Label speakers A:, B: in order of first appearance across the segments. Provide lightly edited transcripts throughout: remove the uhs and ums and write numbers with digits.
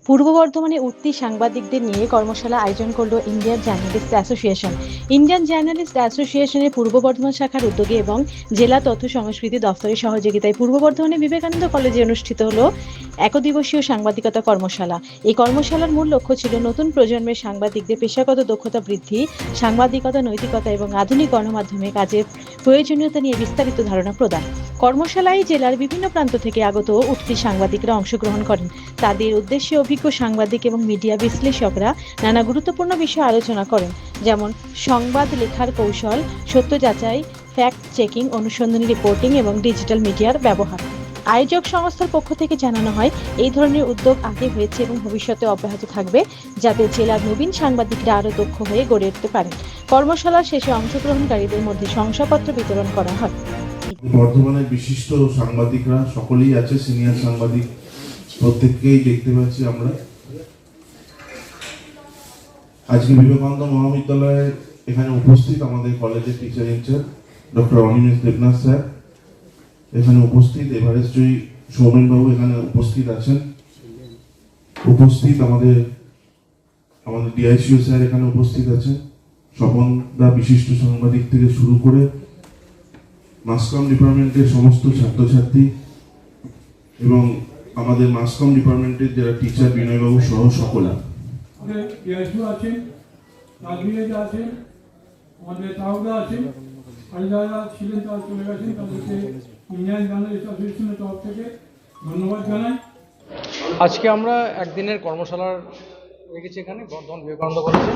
A: পূর্ব বর্ধমানে উঠতি সাংবাদিকদের নিয়ে কর্মশালা আয়োজন করলো Indian journalist association. Indian journalist অ্যাসোসিয়েশনের পূর্ব বর্ধমান শাখার উদ্যোগে এবং জেলা তথ্য সংস্কৃতি দফতরের সহযোগিতায় পূর্ব বর্ধমানে বিবেকানন্দ কলেজে অনুষ্ঠিত হলো একদিবসীয় সাংবাদিকতা কর্মশালা। এই কর্মশালার মূল লক্ষ্য ছিল নতুন প্রজন্মের সাংবাদিকদের পেশাগত দক্ষতা বৃদ্ধি, সাংবাদিকতা নৈতিকতা এবং আধুনিক গণমাধ্যমে কাজের প্রয়োজনীয়তা নিয়ে বিস্তারিত ধারণা প্রদান। কর্মশালায় জেলার বিভিন্ন প্রান্ত থেকে আগত উঠতি সাংবাদিকরা অংশগ্রহণ করেন। তাদের উদ্দেশ্যে অভিজ্ঞ সাংবাদিক এবং মিডিয়া বিশ্লেষকরা নানা গুরুত্বপূর্ণ বিষয়ে আলোচনা করেন, যেমন সংবাদ লেখার কৌশল, সত্য যাচাই, ফ্যাক্ট চেকিং, অনুসন্ধানী রিপোর্টিং এবং ডিজিটাল মিডিয়ার ব্যবহার। আয়োজক সংস্থার পক্ষ থেকে জানানো হয়, এই ধরনের উদ্যোগ আগে হয়েছে এবং ভবিষ্যতে অব্যাহত থাকবে, যাতে জেলার নবীন সাংবাদিকরা আরও দক্ষ হয়ে গড়ে উঠতে পারেন। কর্মশালার শেষে অংশগ্রহণকারীদের মধ্যে শংসাপত্র বিতরণ করা হয়।
B: বর্ধমানের বিশিষ্ট সাংবাদিকরা সকলেই আছে, সিনিয়র সাংবাদিক প্রত্যেককেই দেখতে পাচ্ছি আমরা। আজকে বিবেকানন্দ মহাবিদ্যালয়ে এখানে উপস্থিত আমাদের কলেজের teacher in-charge doctor Animesh Debnath sir এখানে উপস্থিত, এভারেস্ট জয়ী সৌমেন বাবু এখানে উপস্থিত আছেন, উপস্থিত আমাদের ডিআইসিও স্যার এখানে উপস্থিত আছেন, স্বপন দা বিশিষ্ট সাংবাদিক থেকে শুরু করে মাসকম ডিপার্টমেন্টের সমস্ত ছাত্রছাত্রী এবং আমাদের মাসকম ডিপার্টমেন্টের যারা টিচার বিনয়বাবু সহ সকলে
C: আছেন, রাজবীর আছেন, আমাদের তাওদা আছেন, আর যারা ছিলেন তারা চলে গেছেন, তাদেরকে ইন্ডিয়ান জার্নালিস্ট অ্যাসোসিয়েশনের তরফ থেকে ধন্যবাদ জানাই।
D: আজকে আমরা একদিনের কর্মশালার রেখেছি এখানে বর্ধমান বিবেকানন্দ কলেজে।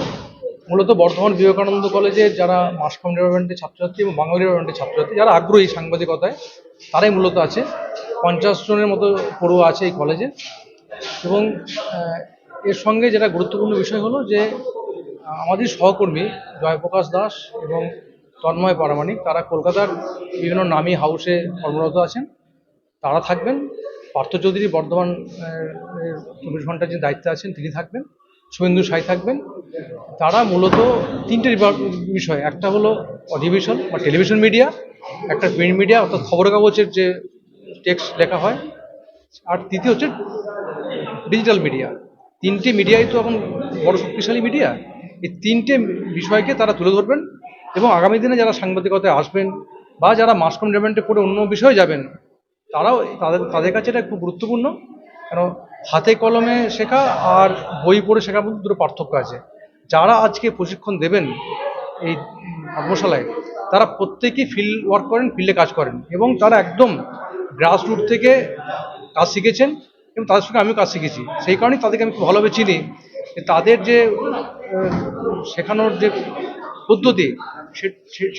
D: মূলত বর্ধমান বিবেকানন্দ কলেজে যারা মাস কম ডিপার্টমেন্টের ছাত্রছাত্রী এবং বাংলা ডিপার্টমেন্টের ছাত্রছাত্রী যারা আগ্রহী সাংবাদিকতায়, তারাই মূলত আছে। 50 জনের মতো পড়ুয়া আছে এই কলেজে। এবং এর সঙ্গে যেটা গুরুত্বপূর্ণ বিষয় হলো যে আমাদের সহকর্মী জয়প্রকাশ দাস এবং তন্ময় পারামানিক তারা কলকাতার বিভিন্ন নামী হাউসে কর্মরত আছেন, তারা থাকবেন। পার্থ চৌধুরী বর্ধমান 24 ঘন্টার যে দায়িত্বে আছেন তিনি থাকবেন, শুভেন্দু সাই থাকবেন। তারা মূলত 3টে বিষয়, একটা হলো অডিওভিশন বা টেলিভিশন মিডিয়া, একটা প্রিন্ট মিডিয়া অর্থাৎ খবরের কাগজের যে টেক্সট লেখা হয়, আর তৃতীয় হচ্ছে ডিজিটাল মিডিয়া। 3টে মিডিয়াই তো এখন বড় শক্তিশালী মিডিয়া। এই 3টে বিষয়কে তারা তুলে ধরবেন এবং আগামী দিনে যারা সাংবাদিকতায় আসবেন বা যারা মাস কম ডিপার্টমেন্টে পড়ে অন্য বিষয়ে যাবেন, তারাও তাদের কাছে এটা খুব গুরুত্বপূর্ণ। কারণ হাতে কলমে শেখা আর বই পড়ে শেখার মধ্যে দুটো পার্থক্য আছে। যারা আজকে প্রশিক্ষণ দেবেন এই কর্মশালায়, তারা প্রত্যেকেই ফিল্ড ওয়ার্ক করেন, ফিল্ডে কাজ করেন এবং তারা একদম গ্রাসরুট থেকে কাজ শিখেছেন এবং তাদের সঙ্গে আমিও কাজ শিখেছি। সেই কারণেই তাদেরকে আমি খুব ভালোভাবে চিনি। তাদের যে শেখানোর যে পদ্ধতি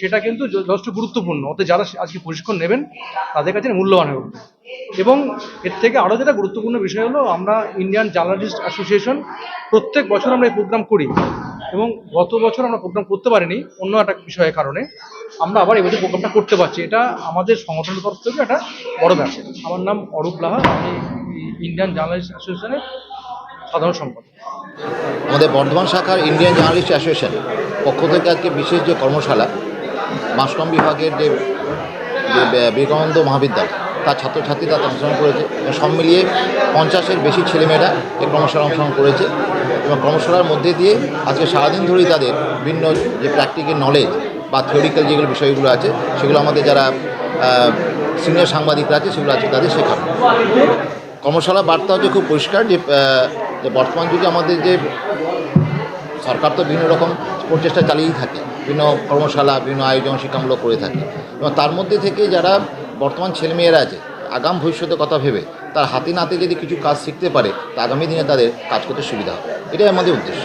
D: সেটা কিন্তু যথেষ্ট গুরুত্বপূর্ণ। অর্থাৎ যারা আজকে প্রশিক্ষণ নেবেন তাদের কাছে মূল্যবান হয়ে উঠবে। এবং এর থেকে আরও যেটা গুরুত্বপূর্ণ বিষয় হলো, আমরা ইন্ডিয়ান জার্নালিস্ট অ্যাসোসিয়েশন প্রত্যেক বছর আমরা এই প্রোগ্রাম করি এবং গত বছর আমরা প্রোগ্রাম করতে পারিনি অন্য একটা বিষয়ের কারণে। আমরা আবার এবছর প্রোগ্রামটা করতে পারছি, এটা আমাদের সংগঠনের তরফ থেকে একটা বড় ব্যাপার। আমার নাম অরূপ লাহা, আমি ইন্ডিয়ান জার্নালিস্ট অ্যাসোসিয়েশনের সাধারণ সম্পাদক।
E: আমাদের বর্ধমান শাখার ইন্ডিয়ান জার্নালিস্ট অ্যাসোসিয়েশন পক্ষ থেকে আজকে বিশেষ যে কর্মশালা, মাসকম বিভাগের যে বিবেকানন্দ মহাবিদ্যালয় তার ছাত্রছাত্রীরা অংশগ্রহণ করেছে এবং সব মিলিয়ে 50-এর বেশি ছেলেমেয়েরা এই কর্মশালা অংশগ্রহণ করেছে। এবং কর্মশালার মধ্যে দিয়ে আজকে সারাদিন ধরেই তাদের বিভিন্ন যে প্র্যাকটিক্যাল নলেজ বা থিওরিক্যাল যেগুলো বিষয়গুলো আছে সেগুলো আমাদের যারা সিনিয়র সাংবাদিকরা আছে সেগুলো আজকে তাদের শেখানো। কর্মশালা বার্তা হচ্ছে খুব পরিষ্কার যে বর্তমান যুগে আমাদের যে সরকার তো বিভিন্ন রকম প্রচেষ্টা চালিয়েই থাকে, বিভিন্ন কর্মশালা, বিভিন্ন আয়োজন শিক্ষামূলক করে থাকে এবং তার মধ্যে থেকে যারা বর্তমান ছেলেমেয়েরা আছে আগাম ভবিষ্যতের কথা ভেবে তার হাতে নাতে যদি কিছু কাজ শিখতে পারে তা আগামী দিনে তাদের কাজ করতে সুবিধা হবে, এটাই আমাদের উদ্দেশ্য।